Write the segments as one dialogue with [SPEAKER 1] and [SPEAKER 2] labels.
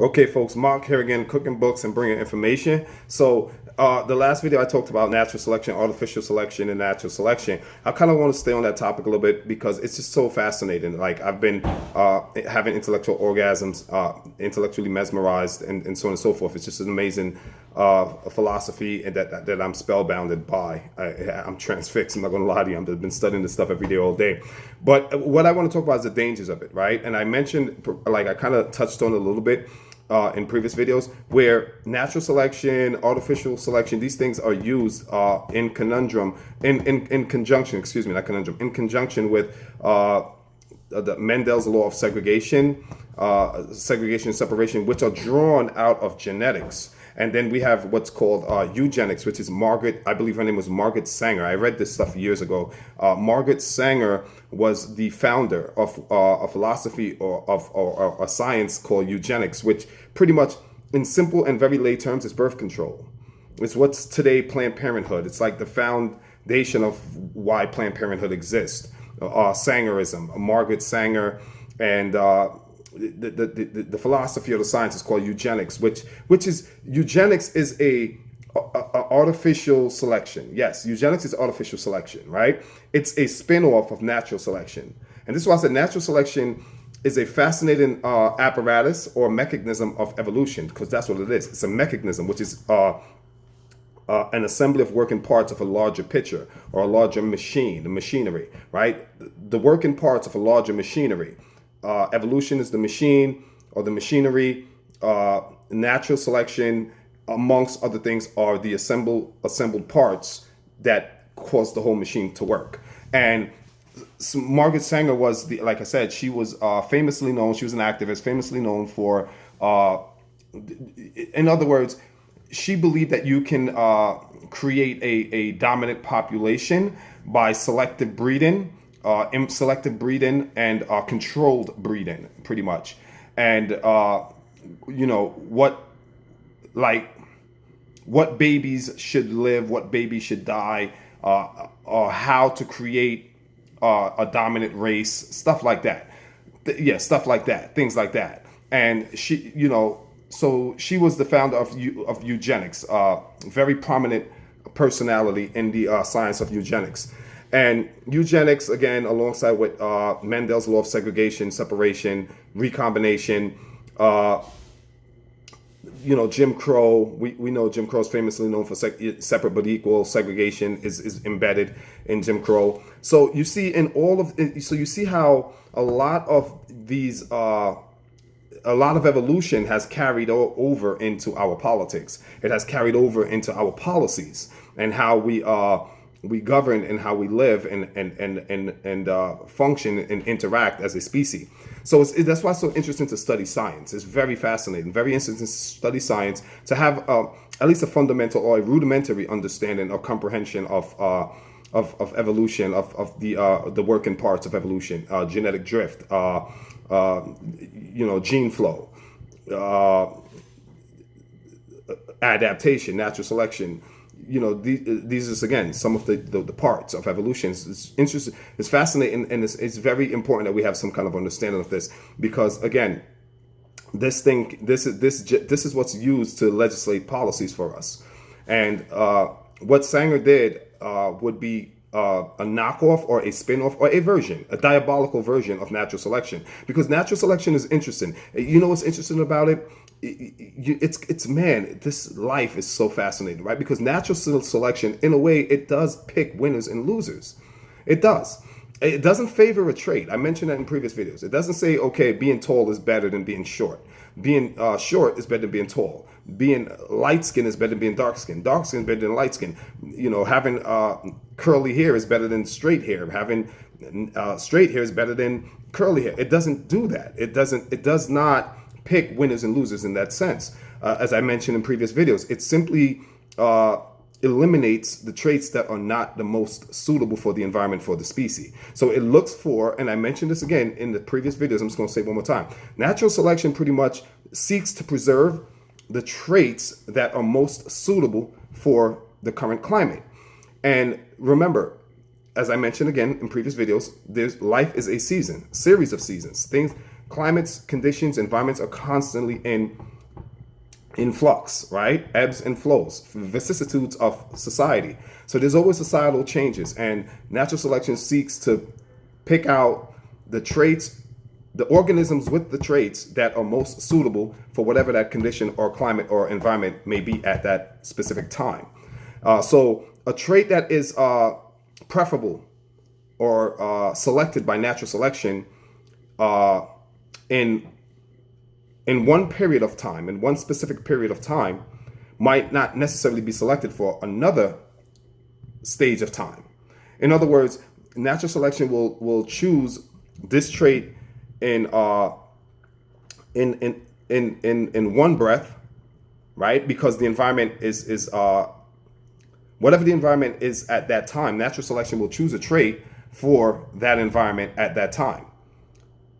[SPEAKER 1] Okay, folks, Mark here again, cooking books and bringing information. So, the last video I talked about natural selection, artificial selection, and natural selection. I kind of want to stay on that topic a little bit because it's just so fascinating. Like, I've been having intellectual orgasms, intellectually mesmerized, and so on and so forth. It's just an amazing philosophy and that I'm spellbounded by. I'm transfixed. I'm not going to lie to you. I've been studying this stuff every day, all day. But what I want to talk about is the dangers of it, right? And I mentioned, like, I kind of touched on it a little bit in previous videos, where natural selection, artificial selection, these things are used in conjunction, excuse me, not conundrum, in conjunction with the Mendel's law of segregation, segregation and separation, which are drawn out of genetics. And then we have what's called eugenics, which is Margaret, I believe her name was Margaret Sanger. I read this stuff years ago. Margaret Sanger was the founder of a philosophy or a science called eugenics, which pretty much, in simple and very lay terms, is birth control. It's what's today Planned Parenthood. It's like the foundation of why Planned Parenthood exists. Sangerism, Margaret Sanger, and the philosophy of the science is called eugenics, which is eugenics is a artificial selection. Yes, eugenics is artificial selection, right? It's a spin-off of natural selection, and this is why I said natural selection is a fascinating apparatus or mechanism of evolution, because that's what it is. It's a mechanism, which is an assembly of working parts of a larger picture or a larger machine, the machinery, right? The working parts of a larger machinery. Evolution is the machine or the machinery. Natural selection, amongst other things, are the assembled parts that cause the whole machine to work. And Margaret Sanger was like I said, she was famously known. She was an activist, famously known for, in other words, she believed that you can create a dominant population by selective breeding. Selective breeding and controlled breeding, pretty much. And what babies should live, what babies should die, or how to create a dominant race, stuff like that. Stuff like that, things like that. And she, so she was the founder of eugenics, very prominent personality in the science of eugenics. And eugenics, again, alongside with Mendel's law of segregation, separation, recombination, Jim Crow. We know Jim Crow is famously known for separate but equal. Segregation is embedded in Jim Crow. So you see you see how a lot of these, a lot of evolution has carried over into our politics. It has carried over into our policies and how we govern and how we live and function and interact as a species. So that's why it's so interesting to study science. It's very fascinating, very interesting to study science, to have at least a fundamental or a rudimentary understanding or comprehension of evolution, of the working parts of evolution, genetic drift, gene flow, adaptation, natural selection. These is, again, some of the parts of evolution. It's interesting, it's fascinating, and it's very important that we have some kind of understanding of this, because, again, this is what's used to legislate policies for us. And what Sanger did would be a knockoff or a spin-off or a diabolical version of natural selection, because natural selection is interesting. You know what's interesting about it? It's man, this life is so fascinating, right? Because natural selection, in a way, it does pick winners and losers. It does. It doesn't favor a trait. I mentioned that in previous videos. It doesn't say, okay, being tall is better than being short. Being short is better than being tall. Being light skin is better than being dark skin. Dark skin is better than light skin. Having curly hair is better than straight hair. Having straight hair is better than curly hair. It doesn't do that. It does not pick winners and losers in that sense. As I mentioned in previous videos, it simply eliminates the traits that are not the most suitable for the environment, for the species. So it looks for, and I mentioned this again in the previous videos, I'm just going to say it one more time. Natural selection pretty much seeks to preserve the traits that are most suitable for the current climate. And remember, as I mentioned again in previous videos, life is a series of seasons. climates, conditions, environments are constantly in flux, right? Ebbs and flows, vicissitudes of society. So there's always societal changes, and natural selection seeks to pick out the traits, the organisms with the traits that are most suitable for whatever that condition or climate or environment may be at that specific time. So a trait that is preferable or selected by natural selection in one period of time, in one specific period of time, might not necessarily be selected for another stage of time. In other words, natural selection will choose this trait in one breath, right? Because the environment is whatever the environment is at that time. Natural selection will choose a trait for that environment at that time,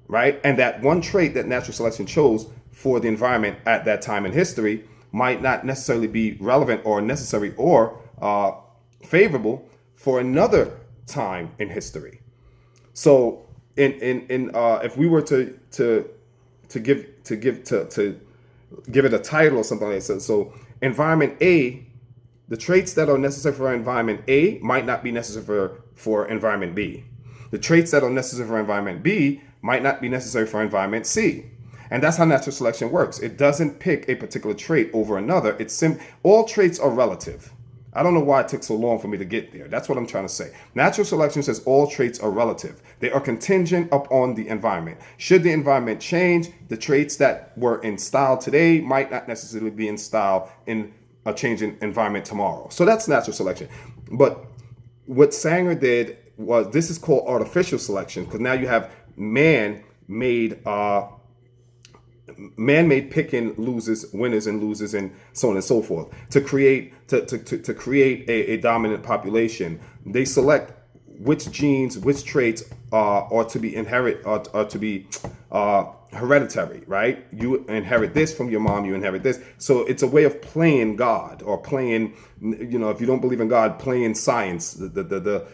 [SPEAKER 1] right? And that one trait that natural selection chose for the environment at that time in history might not necessarily be relevant or necessary or favorable for another time in history. So if we were to give it a title or something like that, so environment A, the traits that are necessary for environment A might not be necessary for environment B. The traits that are necessary for environment B might not be necessary for environment C. And that's how natural selection works. It doesn't pick a particular trait over another. All traits are relative. I don't know why it took so long for me to get there. That's what I'm trying to say. Natural selection says all traits are relative. They are contingent upon the environment. Should the environment change, the traits that were in style today might not necessarily be in style in a changing environment tomorrow. So that's natural selection. But what Sanger did was, this is called artificial selection, because now you have man-made picking winners and losers and so on and so forth to create a dominant population. They select which genes, which traits are to be hereditary, right? You inherit this from your mom, you inherit this. So it's a way of playing God, or playing, if you don't believe in God, playing science, the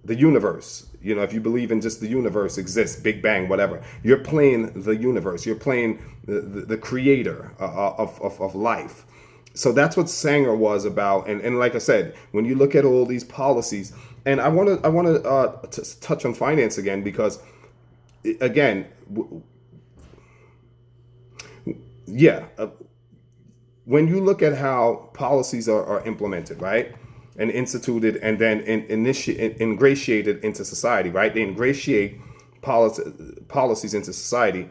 [SPEAKER 1] universe. If you believe in just the universe exists, Big Bang, whatever, you're playing the universe. You're playing the creator of life. So that's what Sanger was about. And like I said, when you look at all these policies, and I want to touch on finance again, because again, when you look at how policies are implemented, right? And instituted and then ingratiated into society, right? They ingratiate policies into society.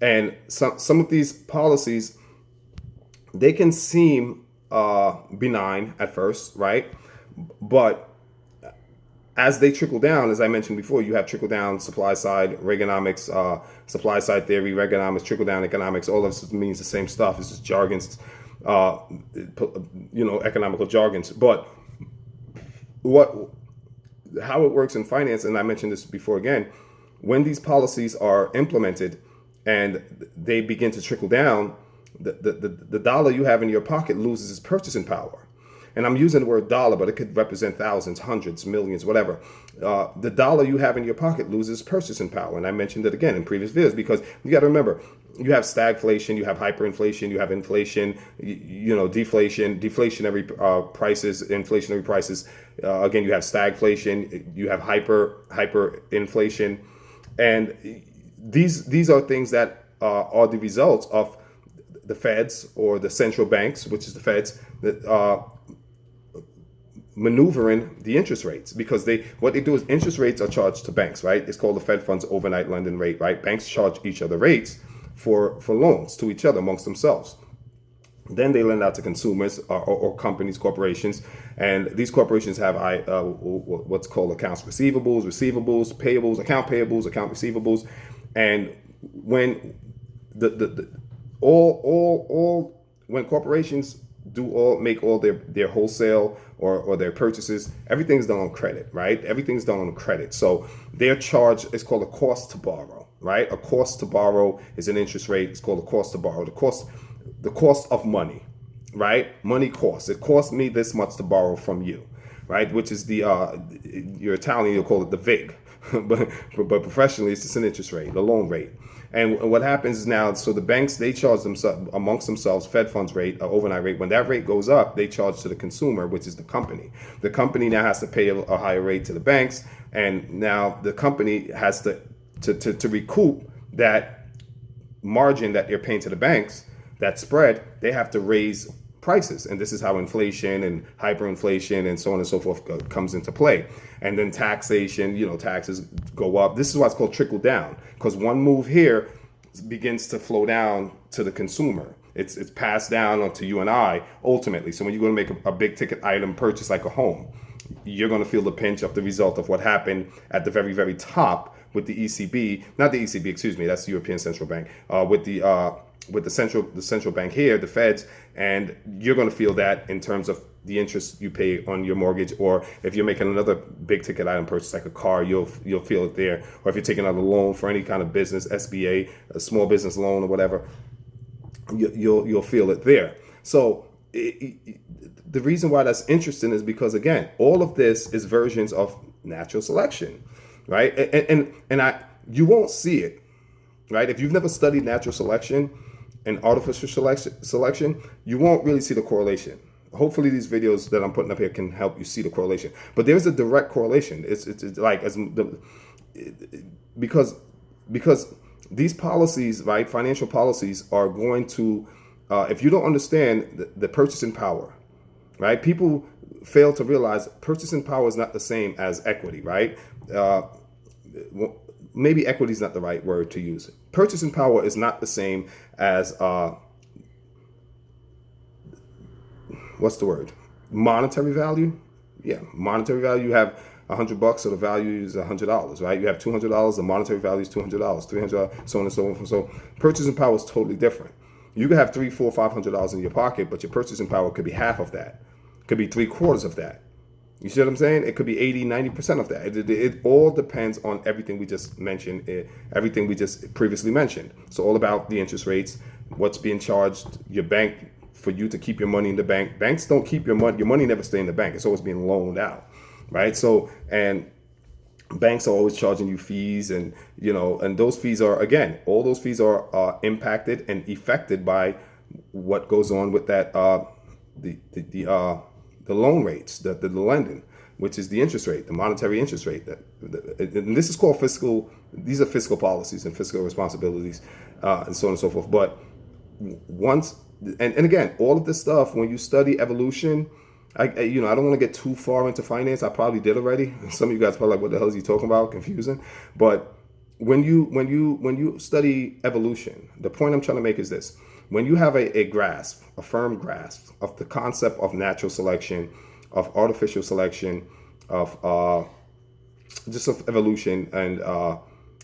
[SPEAKER 1] And some of these policies, they can seem benign at first, right? But as they trickle down, as I mentioned before, you have trickle down, supply side, Reaganomics, supply side theory, Reaganomics, trickle down economics. All of this means the same stuff. It's just jargons, economical jargons. But how it works in finance, and I mentioned this before again, when these policies are implemented and they begin to trickle down, the dollar you have in your pocket loses its purchasing power. And I'm using the word dollar, but it could represent thousands, hundreds, millions, whatever. The dollar you have in your pocket loses purchasing power. And I mentioned it again in previous videos, because you got to remember, you have stagflation, you have hyperinflation, you have inflation, deflation, deflationary prices, inflationary prices. Again, you have stagflation, you have hyperinflation. And these are things that are the results of the Feds, or the central banks, which is the Feds, that maneuvering the interest rates, because what they do is interest rates are charged to banks, right? It's called the Fed Funds Overnight Lending Rate, right? Banks charge each other rates for loans to each other amongst themselves. Then they lend out to consumers or companies, corporations, and these corporations have what's called accounts receivables, payables, account receivables, and when when corporations make all their wholesale or their purchases, everything's done on credit, right? Everything's done on credit. So their charge is called a cost to borrow, right? A cost to borrow is an interest rate. It's called a cost to borrow. The cost of money, right? Money costs. It costs me this much to borrow from you, right? Which is you're Italian, you'll call it the VIG, but professionally, it's just an interest rate, the loan rate. And what happens is now, so the banks, they charge themselves amongst themselves Fed funds rate, overnight rate. When that rate goes up, they charge to the consumer, which is the company. The company now has to pay a higher rate to the banks, and now the company has to recoup that margin that they're paying to the banks, that spread. They have to raise prices, and this is how inflation and hyperinflation and so on and so forth comes into play. And then taxation, taxes go up. This is why it's called trickle down, because one move here begins to flow down to the consumer. It's passed down onto you and I ultimately. So when you're going to make a big ticket item purchase like a home, you're going to feel the pinch of the result of what happened at the very, very top with the ECB, not the ECB, excuse me, that's the European Central Bank, with the central bank here, the Feds, and you're going to feel that in terms of the interest you pay on your mortgage, or if you're making another big ticket item purchase like a car, you'll feel it there. Or if you're taking out a loan for any kind of business, SBA, a small business loan or whatever, you'll feel it there. So the reason why that's interesting is because, again, all of this is versions of natural selection, right? And you won't see it, right? If you've never studied natural selection and artificial selection, you won't really see the correlation. Hopefully these videos that I'm putting up here can help you see the correlation. But there's a direct correlation. It's like because these policies, right, financial policies are going to, if you don't understand the purchasing power, right? People fail to realize purchasing power is not the same as equity, right? Maybe equity is not the right word to use. Purchasing power is not the same as what's the word? Monetary value. Yeah, monetary value. You have $100, so the value is $100, right? You have $200, the monetary value is $200, $300, so on and so on. So purchasing power is totally different. You could have $300, $400, $500 in your pocket, but your purchasing power could be half of that. Could be 3/4 of that. You see what I'm saying? It could be 80, 90% of that. It all depends on everything we just mentioned, everything we just previously mentioned. So all about the interest rates, what's being charged, your bank, for you to keep your money in the bank. Banks don't keep your money. Your money never stays in the bank. It's always being loaned out, right? So, and banks are always charging you fees, and and those fees are, again, all those fees are impacted and affected by what goes on with that the loan rates, the lending, which is the interest rate, the monetary interest rate. And this is called fiscal. These are fiscal policies and fiscal responsibilities, and so on and so forth. But once, and again, all of this stuff, when you study evolution, I don't want to get too far into finance. I probably did already. Some of you guys probably like, what the hell is he talking about? Confusing. But when you study evolution, the point I'm trying to make is this: when you have a firm grasp of the concept of natural selection, of artificial selection, of just of evolution, and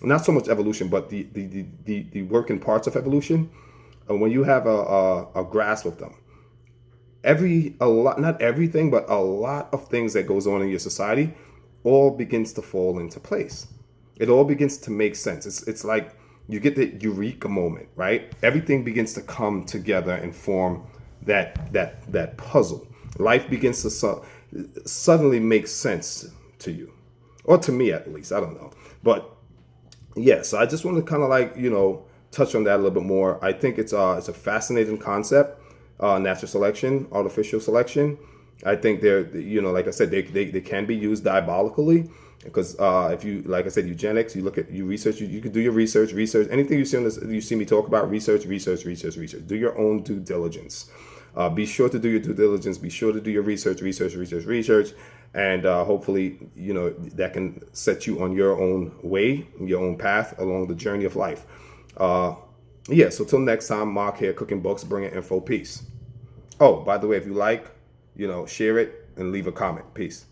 [SPEAKER 1] not so much evolution, but the working parts of evolution, when you have a grasp of them, not everything, but a lot of things that goes on in your society all begins to fall into place. It all begins to make sense. It's like you get the eureka moment, right? Everything begins to come together and form that puzzle. Life begins to suddenly make sense to you, or to me at least. I don't know, but yeah. So I just want to kind of touch on that a little bit more. I think it's a fascinating concept, natural selection, artificial selection. I think they're, like I said, they can be used diabolically. Because if you, like I said, eugenics, you research, you can do your research, anything you see on this, you see me talk about, research. Do your own due diligence. Be sure to do your due diligence. Be sure to do your research, and hopefully, that can set you on your own way, your own path along the journey of life. Yeah. So till next time, Mark here, cooking books, bringing info, peace. Oh, by the way, if you like, share it and leave a comment. Peace.